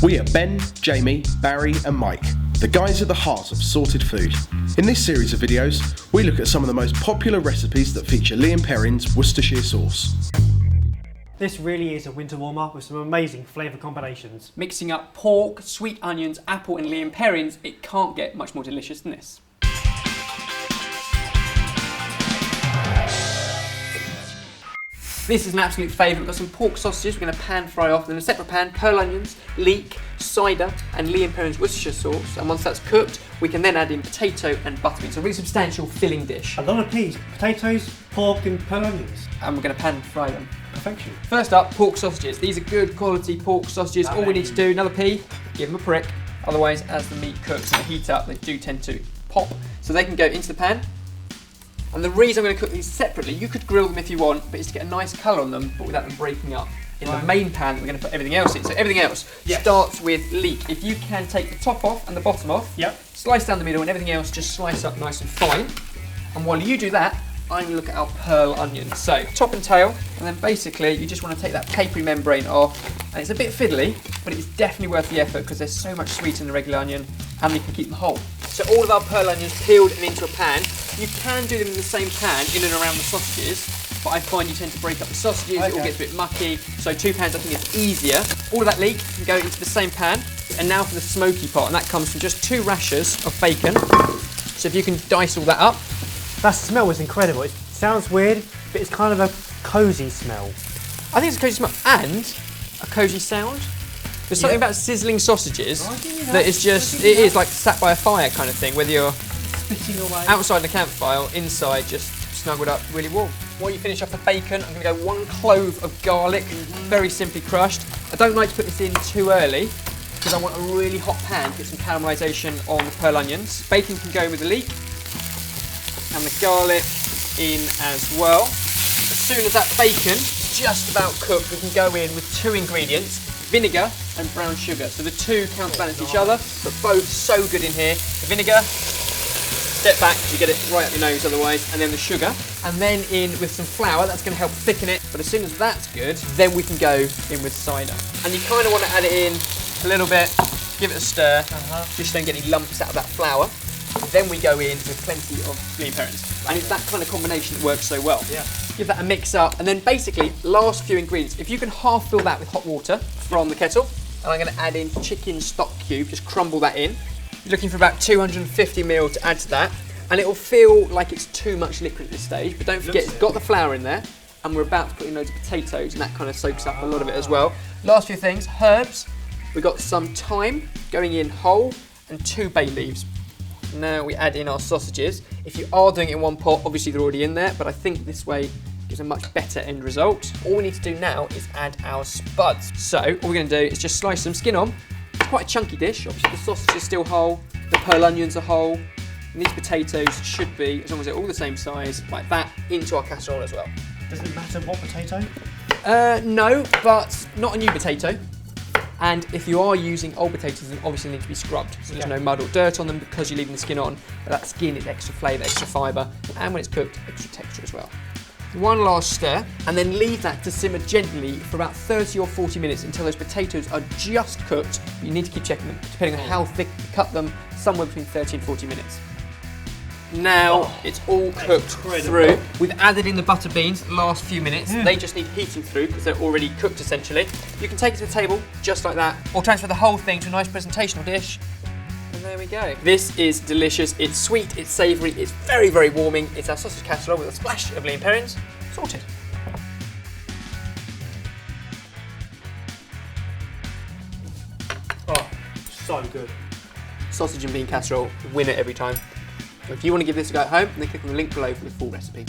We are Ben, Jamie, Barry and Mike, the guys at the heart of sorted food. In this series of videos, we look at some of the most popular recipes that feature Lea Perrins Worcestershire sauce. This really is a winter warmer with some amazing flavour combinations. Mixing up pork, sweet onions, apple and Lea Perrins, it can't get much more delicious than this. This is an absolute favourite. We've got some pork sausages we're going to pan fry off, then in a separate pan, pearl onions, leek, cider and Lea Perrins Worcestershire sauce. And once that's cooked, we can then add in potato and butterbean. So a really substantial filling dish. A lot of peas, potatoes, pork and pearl onions. And we're going to pan fry them. Perfection. First up, pork sausages. These are good quality pork sausages. All we need to do, another pea, give them a prick. Otherwise, as the meat cooks and they heat up, they do tend to pop. So they can go into the pan. And the reason I'm going to cook these separately, you could grill them if you want, but it's to get a nice colour on them, but without them breaking up. In the main pan, we're going to put everything else in. So everything else starts with leek. If you can take the top off and the bottom off, slice down the middle and everything else just slice up nice and fine. And while you do that, I'm going to look at our pearl onions. So top and tail, and then basically you just want to take that papery membrane off. And it's a bit fiddly, but it's definitely worth the effort because there's so much sweet in the regular onion and we can keep them whole. So all of our pearl onions peeled and into a pan. You can do them in the same pan in and around the sausages, but I find you tend to break up the sausages, it all gets a bit mucky, so 2 pans I think is easier. All of that leek can go into the same pan. And now for the smoky part, and that comes from just 2 rashers of bacon. So if you can dice all that up. That smell was incredible. It sounds weird, but it's kind of a cosy smell. I think it's a cosy smell and a cosy sound. There's something about sizzling sausages that is just, it is like sat by a fire kind of thing, whether you're outside the campfire, inside just snuggled up, really warm. While you finish off the bacon, I'm going to go 1 clove of garlic, very simply crushed. I don't like to put this in too early because I want a really hot pan to get some caramelisation on the pearl onions. Bacon can go with the leek and the garlic in as well. As soon as that bacon just about cooked, we can go in with 2 ingredients, vinegar and brown sugar. So the 2 counterbalance each other, but both so good in here. The vinegar, step back, you get it right up your nose otherwise, and then the sugar. And then in with some flour, that's going to help thicken it. But as soon as that's good, then we can go in with cider. And you kind of want to add it in a little bit, give it a stir, just don't get any lumps out of that flour. Then we go in with plenty of Lea Perrins. And it's that kind of combination that works so well. Yeah. Give that a mix up, and then basically, last few ingredients. If you can half fill that with hot water from the kettle, and I'm going to add in chicken stock cube, just crumble that in. You're looking for about 250 ml to add to that, and it will feel like it's too much liquid at this stage, but don't forget it's got the flour in there, and we're about to put in loads of potatoes, and that kind of soaks up a lot of it as well. Last few things, herbs. We've got some thyme going in whole, and 2 bay leaves. Now we add in our sausages. If you are doing it in one pot, obviously they're already in there, but I think this way gives a much better end result. All we need to do now is add our spuds. So all we're going to do is just slice some skin on. It's quite a chunky dish. Obviously the sausage is still whole, the pearl onions are whole, and these potatoes should be, as long as they're all the same size, like that, into our casserole as well. Does it matter what potato? No, but not a new potato. And if you are using old potatoes, then obviously they need to be scrubbed, so there's no mud or dirt on them because you're leaving the skin on. But that skin is extra flavour, extra fibre, and when it's cooked, extra texture as well. 1 last stir, and then leave that to simmer gently for about 30 or 40 minutes until those potatoes are just cooked. You need to keep checking them, depending on how thick you cut them, somewhere between 30 and 40 minutes. Now it's all cooked through. We've added in the butter beans the last few minutes. They just need heating through because they're already cooked essentially. You can take it to the table just like that, or transfer the whole thing to a nice presentational dish. And there we go. This is delicious. It's sweet, it's savoury, it's very, very warming. It's our sausage casserole with a splash of Lea Perrins sorted. Oh, so good. Sausage and bean casserole, winner every time. If you want to give this a go at home, then click on the link below for the full recipe.